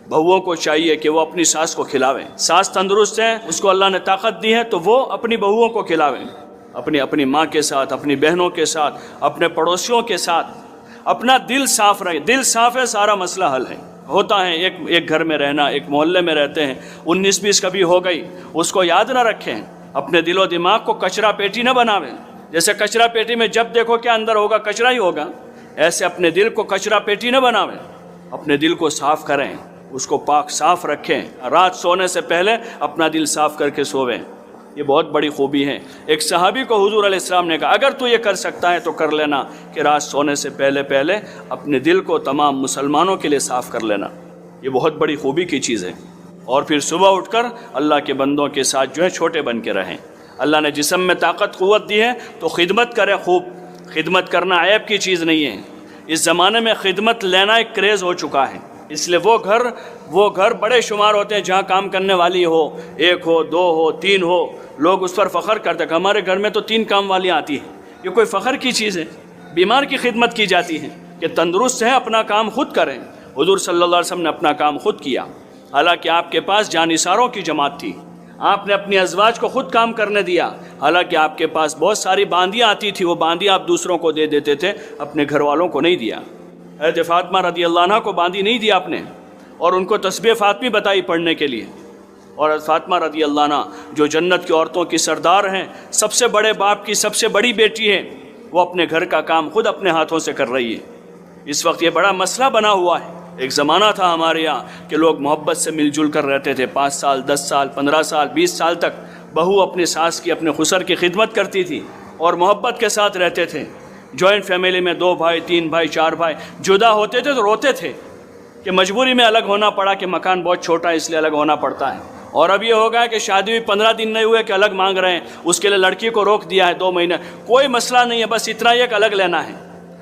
بہوؤں کو چاہیے کہ وہ اپنی ساس کو کھلاویں. ساس تندرست ہے، اس کو اللہ نے طاقت دی ہے، تو وہ اپنی بہوؤں کو کھلاویں. اپنی ماں کے ساتھ، اپنی بہنوں کے ساتھ، اپنے پڑوسیوں کے ساتھ. اپنا دل صاف رہے. دل صاف ہے، سارا مسئلہ حل ہے. ہوتا ہے ایک گھر میں رہنا، ایک محلے میں رہتے ہیں، 19-20 کبھی ہو گئی، اس کو یاد نہ رکھیں. اپنے دل و دماغ کو کچرا پیٹی نہ بناویں. جیسے کچرا پیٹی میں جب دیکھو کہ اندر ہوگا کچرا ہی ہوگا، ایسے اپنے دل کو کچرا پیٹی نہ بناویں. اپنے دل کو صاف کریں، اس کو پاک صاف رکھیں. رات سونے سے پہلے اپنا دل صاف کر کے سوویں. یہ بہت بڑی خوبی ہے. ایک صحابی کو حضور علیہ السلام نے کہا اگر تو یہ کر سکتا ہے تو کر لینا کہ رات سونے سے پہلے اپنے دل کو تمام مسلمانوں کے لیے صاف کر لینا. یہ بہت بڑی خوبی کی چیز ہے. اور پھر صبح اٹھ کر اللہ کے بندوں کے ساتھ جو ہے چھوٹے بن کے رہیں. اللہ نے جسم میں طاقت قوت دی ہے تو خدمت کریں. خوب خدمت کرنا عیب کی چیز نہیں ہے. اس زمانے میں خدمت لینا ایک کریز ہو چکا ہے. اس لیے وہ گھر بڑے شمار ہوتے ہیں جہاں کام کرنے والی ہو، 1 ہو، 2 ہو، 3 ہو. لوگ اس پر فخر کرتے کہ ہمارے گھر میں تو 3 کام والیاں آتی ہیں. یہ کوئی فخر کی چیز ہے؟ بیمار کی خدمت کی جاتی ہے کہ تندرست ہے اپنا کام خود کریں. حضور صلی اللہ علیہ وسلم نے اپنا کام خود کیا. حالانکہ آپ کے پاس جانثاروں کی جماعت تھی، آپ نے اپنی ازواج کو خود کام کرنے دیا. حالانکہ آپ کے پاس بہت ساری باندیاں آتی تھی، وہ باندیاں آپ دوسروں کو دے دیتے تھے، اپنے گھر والوں کو نہیں دیا. حضرت فاطمہ رضی اللہ عنہ کو باندی نہیں دیا آپ نے، اور ان کو تسبیح فاطمی بتائی پڑھنے کے لیے. اور حضرت فاطمہ رضی اللہ عنہ جو جنت کی عورتوں کی سردار ہیں، سب سے بڑے باپ کی سب سے بڑی بیٹی ہے، وہ اپنے گھر کا کام خود اپنے ہاتھوں سے کر رہی ہے. اس وقت یہ بڑا مسئلہ بنا ہوا ہے. ایک زمانہ تھا ہمارے یہاں کہ لوگ محبت سے مل جل کر رہتے تھے. 5 سال، 10 سال، 15 سال، 20 سال تک بہو اپنی ساس کی، اپنے خسر کی خدمت کرتی تھی اور محبت کے ساتھ رہتے تھے. جوائنٹ فیملی میں 2 بھائی، 3 بھائی، 4 بھائی جدا ہوتے تھے تو روتے تھے کہ مجبوری میں الگ ہونا پڑا، کہ مکان بہت چھوٹا ہے اس لیے الگ ہونا پڑتا ہے. اور اب یہ ہو گیا کہ شادی ہوئی 15 دن نہیں ہوئے کہ الگ مانگ رہے ہیں. اس کے لیے لڑکی کو روک دیا ہے 2 مہینے. کوئی مسئلہ نہیں ہے، بس اتنا یہ کہ الگ لینا ہے.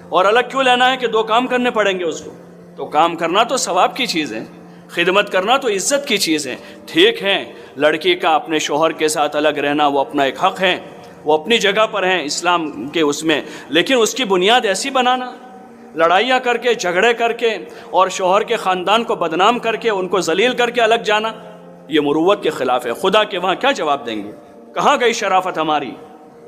اور الگ کیوں لینا ہے کہ 2 کام کرنے پڑیں گے اس کو. تو کام کرنا تو ثواب کی چیز ہے، خدمت کرنا تو عزت کی چیز ہے. ٹھیک ہے، لڑکی کا اپنے شوہر کے ساتھ الگ رہنا وہ اپنا ایک حق ہے، وہ اپنی جگہ پر ہیں اسلام کے اس میں. لیکن اس کی بنیاد ایسی بنانا، لڑائیاں کر کے، جھگڑے کر کے، اور شوہر کے خاندان کو بدنام کر کے، ان کو ذلیل کر کے الگ جانا، یہ مروت کے خلاف ہے. خدا کے وہاں کیا جواب دیں گے؟ کہاں گئی شرافت ہماری؟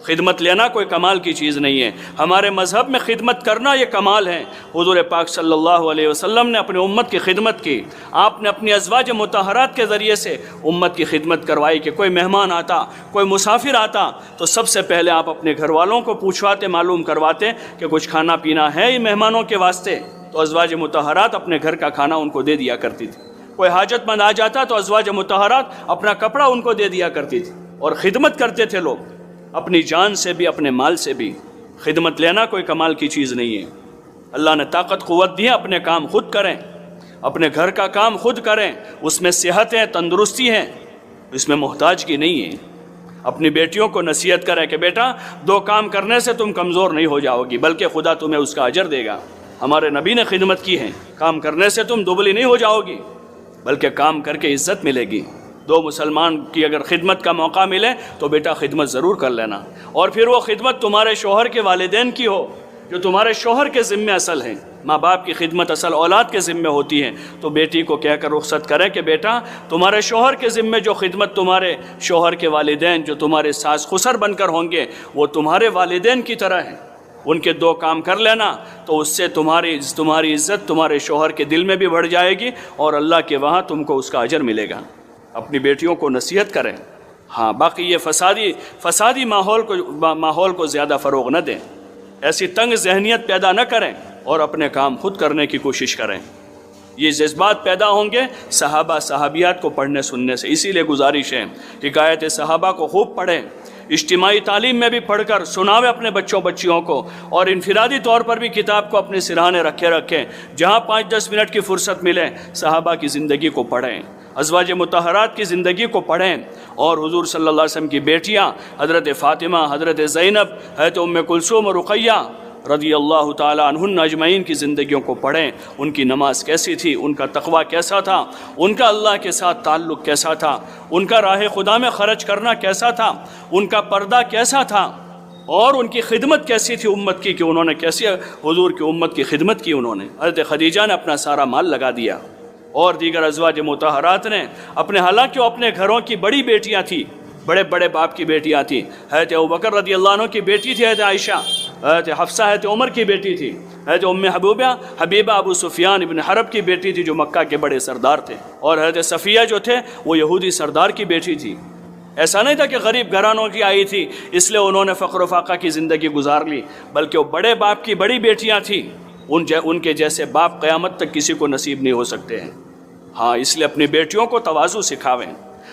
خدمت لینا کوئی کمال کی چیز نہیں ہے. ہمارے مذہب میں خدمت کرنا یہ کمال ہے. حضور پاک صلی اللہ علیہ وسلم نے اپنی امت کی خدمت کی. آپ نے اپنی ازواج مطہرات کے ذریعے سے امت کی خدمت کروائی کہ کوئی مہمان آتا، کوئی مسافر آتا تو سب سے پہلے آپ اپنے گھر والوں کو پوچھواتے، معلوم کرواتے کہ کچھ کھانا پینا ہے ان مہمانوں کے واسطے. تو ازواج مطہرات اپنے گھر کا کھانا ان کو دے دیا کرتی تھی. کوئی حاجت مند آ جاتا تو ازواج مطہرات اپنا کپڑا ان کو دے دیا کرتی تھی. اور خدمت کرتے تھے لوگ، اپنی جان سے بھی، اپنے مال سے بھی. خدمت لینا کوئی کمال کی چیز نہیں ہے. اللہ نے طاقت قوت دی ہے، اپنے کام خود کریں، اپنے گھر کا کام خود کریں. اس میں صحت ہے، تندرستی ہے، اس میں محتاج کی نہیں ہے. اپنی بیٹیوں کو نصیحت کریں کہ بیٹا 2 کام کرنے سے تم کمزور نہیں ہو جاؤ گی، بلکہ خدا تمہیں اس کا اجر دے گا. ہمارے نبی نے خدمت کی ہے. کام کرنے سے تم دبلی نہیں ہو جاؤ گی، بلکہ کام کر کے عزت ملے گی. 2 مسلمان کی اگر خدمت کا موقع ملے تو بیٹا خدمت ضرور کر لینا. اور پھر وہ خدمت تمہارے شوہر کے والدین کی ہو، جو تمہارے شوہر کے ذمہ اصل ہیں. ماں باپ کی خدمت اصل اولاد کے ذمہ ہوتی ہے. تو بیٹی کو کہہ کر رخصت کریں کہ بیٹا تمہارے شوہر کے ذمہ جو خدمت تمہارے شوہر کے والدین جو تمہارے ساس خسر بن کر ہوں گے وہ تمہارے والدین کی طرح ہیں. ان کے 2 کام کر لینا تو اس سے تمہاری عزت تمہارے شوہر کے دل میں بھی بڑھ جائے گی، اور اللہ کے وہاں تم کو اس کا اجر ملے گا. اپنی بیٹیوں کو نصیحت کریں. ہاں، باقی یہ فسادی ماحول کو زیادہ فروغ نہ دیں، ایسی تنگ ذہنیت پیدا نہ کریں، اور اپنے کام خود کرنے کی کوشش کریں. یہ جذبات پیدا ہوں گے صحابہ صحابیات کو پڑھنے سننے سے. اسی لیے گزارش ہے کہ حکایت صحابہ کو خوب پڑھیں. اجتماعی تعلیم میں بھی پڑھ کر سناویں اپنے بچیوں کو، اور انفرادی طور پر بھی کتاب کو اپنے سرہانے رکھیں. جہاں 5-10 منٹ کی فرصت ملے صحابہ کی زندگی کو پڑھیں، ازواج مطہرات کی زندگی کو پڑھیں، اور حضور صلی اللہ علیہ وسلم کی بیٹیاں حضرت فاطمہ، حضرت زینب، حضرت ام کلثوم اور رقیہ رضی اللہ تعالی عنہن اجمعین کی زندگیوں کو پڑھیں. ان کی نماز کیسی تھی، ان کا تقوی کیسا تھا، ان کا اللہ کے ساتھ تعلق کیسا تھا، ان کا راہ خدا میں خرچ کرنا کیسا تھا، ان کا پردہ کیسا تھا، اور ان کی خدمت کیسی تھی امت کی، کہ انہوں نے کیسے حضور کی امت کی خدمت کی. انہوں نے حضرت خدیجہ نے اپنا سارا مال لگا دیا. اور دیگر ازواج مطہرات نے اپنے، حالانکہ وہ اپنے گھروں کی بڑی بیٹیاں تھیں، بڑے بڑے باپ کی بیٹیاں تھیں. حضرت ابوبکر رضی اللہ عنہ کی بیٹی تھی حضرت عائشہ، حضرت حفصہ حضرت عمر کی بیٹی تھی، حضرت ام حبیبہ ابو سفیان ابن حرب کی بیٹی تھی جو مکہ کے بڑے سردار تھے، اور حضرت صفیہ جو تھے وہ یہودی سردار کی بیٹی تھی. ایسا نہیں تھا کہ غریب گھرانوں کی آئی تھی اس لیے انہوں نے فقر و فاقہ کی زندگی گزار لی، بلکہ وہ بڑے باپ کی بڑی بیٹیاں تھیں. ان کے جیسے باپ قیامت تک کسی کو نصیب نہیں ہو سکتے ہیں. ہاں، اس لیے اپنی بیٹیوں کو تواضع سکھاویں،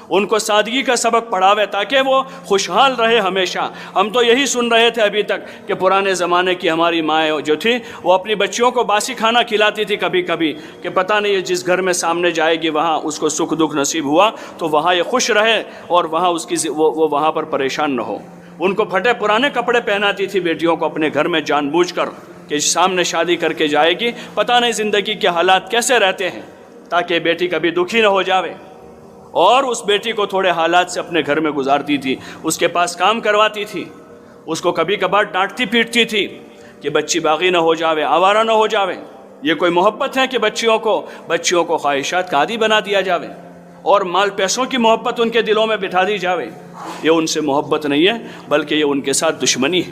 ان کو سادگی کا سبق پڑھاویں تاکہ وہ خوشحال رہے ہمیشہ. ہم تو یہی سن رہے تھے ابھی تک کہ پرانے زمانے کی ہماری مائیں جو تھی وہ اپنی بچیوں کو باسی کھانا کھلاتی تھی کبھی کبھی، کہ پتہ نہیں یہ جس گھر میں سامنے جائے گی وہاں اس کو سکھ دکھ نصیب ہوا تو وہاں یہ خوش رہے اور وہاں وہ وہاں پر پریشان نہ ہو. ان کو پھٹے پرانے کپڑے پہناتی تھی بیٹیوں کو اپنے گھر میں جان بوجھ کر کہ سامنے شادی کر کے جائے گی، پتہ نہیں زندگی کے حالات کیسے رہتے ہیں، تاکہ بیٹی کبھی دکھی نہ ہو جاوے. اور اس بیٹی کو تھوڑے حالات سے اپنے گھر میں گزارتی تھی، اس کے پاس کام کرواتی تھی، اس کو کبھی کبھار ڈانٹتی پیٹتی تھی کہ بچی باغی نہ ہو جاوے، آوارہ نہ ہو جاوے. یہ کوئی محبت ہے کہ بچیوں کو خواہشات کا عادی بنا دیا جاوے اور مال پیسوں کی محبت ان کے دلوں میں بٹھا دی جاوے؟ یہ ان سے محبت نہیں ہے بلکہ یہ ان کے ساتھ دشمنی ہے.